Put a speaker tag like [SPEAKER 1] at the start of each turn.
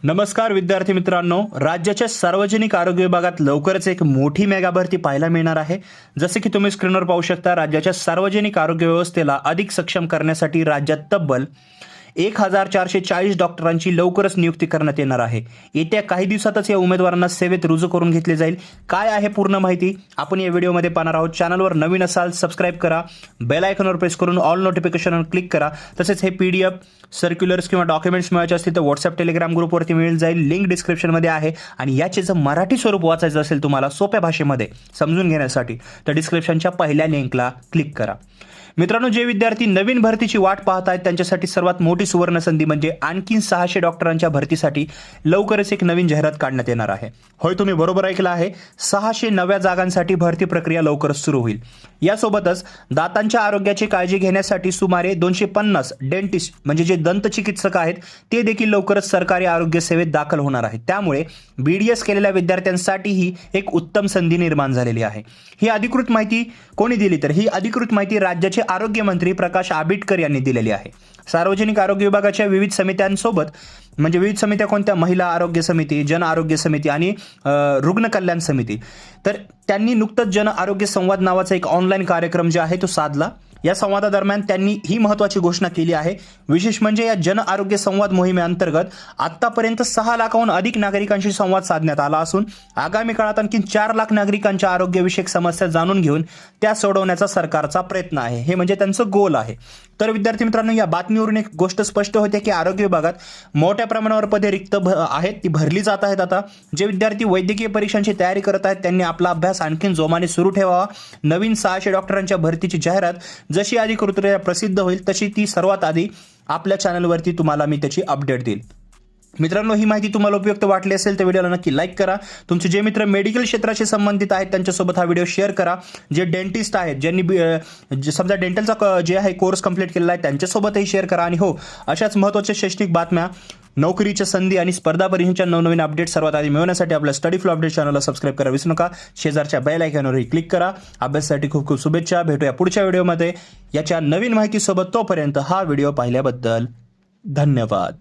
[SPEAKER 1] नमस्कार विद्यार्थी मित्रांनो, राज्याच्या सार्वजनिक आरोग्य विभागात लवकरच एक मोठी मेगा भरती पाहायला मिळणार आहे। जसे की तुम्ही स्क्रीनवर पाहू शकता, राज्याच्या सार्वजनिक आरोग्य व्यवस्थेला अधिक सक्षम करण्यासाठी राज्यात तब्बल 1440 डॉक्टरांची लवकरच नियुक्ती करण्यात येणार आहे। येत्या काही दिवसातच या उमेदवारांना सेवेत रुजू करून घेतले जाईल। काय आहे पूर्ण माहिती आपण या व्हिडिओमध्ये पाहणार आहोत। चॅनलवर नवीन असाल सबस्क्राइब करा, बेल आयकॉनवर प्रेस करून ऑल नोटिफिकेशनवर क्लिक करा। तसेच हे पीडीएफ सर्क्युलर्स किंवा डॉक्युमेंट्स मिळवायचे असतील तर व्हॉट्सअप टेलिग्राम ग्रुपवरती मिळेल जाईल, लिंक डिस्क्रिप्शनमध्ये आहे। आणि याचे जर मराठी स्वरूप वाचायचं असेल तुम्हाला सोप्या भाषेमध्ये समजून घेण्यासाठी तर डिस्क्रिप्शनच्या पहिल्या लिंकला क्लिक करा। मित्रांनो, जे विद्यार्थी नवीन भरतीची वाट पाहत आहेत त्यांच्यासाठी सर्वात मोठी सुवर्ण संधी म्हणजे आणखी 600 डॉक्टरांच्या भरतीसाठी लवकरच एक नवीन जाहिरात काढण्यात येणार आहे। होय, तुम्ही बरोबर ऐकलं आहे, 600 नव्या जागांसाठी भरती प्रक्रिया लवकरच सुरू होईल। यासोबतच दातांच्या आरोग्याची काळजी घेण्यासाठी सुमारे 250 डेंटिस्ट म्हणजे जे दंतचिकित्सक आहेत ते देखील लवकरच सरकारी आरोग्य सेवेत दाखल होणार आहेत। त्यामुळे बीडीएस केलेल्या विद्यार्थ्यांसाठीही एक उत्तम संधी निर्माण झालेली आहे। ही अधिकृत माहिती कोणी दिली तर ही अधिकृत माहिती राज्याचे आरोग्य मंत्री प्रकाश आंबेडकर यांनी दिलेली आहे। सार्वजनिक आरोग्य विभागाच्या विविध समित्यांसोबत म्हणजे विविध समित्या कोणत्या, महिला आरोग्य समिती, जन आरोग्य समिती आणि रुग्ण कल्याण समिती, तर त्यांनी नुकतंच जन आरोग्य संवाद नावाचा एक ऑनलाईन कार्यक्रम जे आहे तो साधला। या संवादादरम्यान त्यांनी ही महत्त्वाची घोषणा केली आहे। विशेष म्हणजे या जन आरोग्य संवाद मोहिमेअंतर्गत आतापर्यंत 6 लाखाहून अधिक नागरिकांशी संवाद साधण्यात आला असून आगामी काळात आणखी 4 लाख नागरिकांच्या आरोग्यविषयक समस्या जाणून घेऊन त्या सोडवण्याचा सरकारचा प्रयत्न आहे। हे म्हणजे त्यांचं गोल आहे। तर विद्यार्थी मित्रांनो, या बातमीवरून एक गोष्ट स्पष्ट होते की आरोग्य विभागात मोठ्या प्रमाणावर पदे रिक्त आहेत, ती भरली जात आहेत। आता जे विद्यार्थी वैद्यकीय परीक्षांची तयारी करत आहेत त्यांनी आपला अभ्यास आणखी जोमाने सुरू ठेवावा। नवीन 600 डॉक्टरांच्या भरतीची जाहिरात जशी अधिकृतरित्या प्रसिद्ध होईल तशी ती सर्वात आधी आपल्या चॅनलवरती तुम्हाला मी त्याची अपडेट देईल। मित्रांनो, ही माहिती तुम्हाला उपयुक्त वाटली असेल तर व्हिडिओला नक्की लाईक करा। तुमचे जे मित्र मेडिकल क्षेत्राशी संबंधित आहेत त्यांच्यासोबत हा व्हिडिओ शेअर करा। जे डेंटिस्ट आहेत, ज्यांनी समजा डेंटलचा जे आहे कोर्स कंप्लीट केलेला आहे त्यांच्यासोबतही शेअर करा। आणि हो, अशाच महत्त्वाच्या शैक्षणिक बातम्या, नोकरीच्या संधी आणि स्पर्धा परीक्षांच्या नवनवीन अपडेट सर्वात आधी मिळवण्यासाठी आपल्या स्टडी फ्लो अपडेट चॅनलला सबस्क्राइब करा विसरू नका। शेजारच्या बेल आयकॉनवरही क्लिक करा। अभ्यासासाठी खूप खूप शुभेच्छा। भेटूया पुढच्या व्हिडिओमध्ये याच्या नवीन माहितीसोबत। तोपर्यंत हा व्हिडिओ पाहिल्याबद्दल धन्यवाद।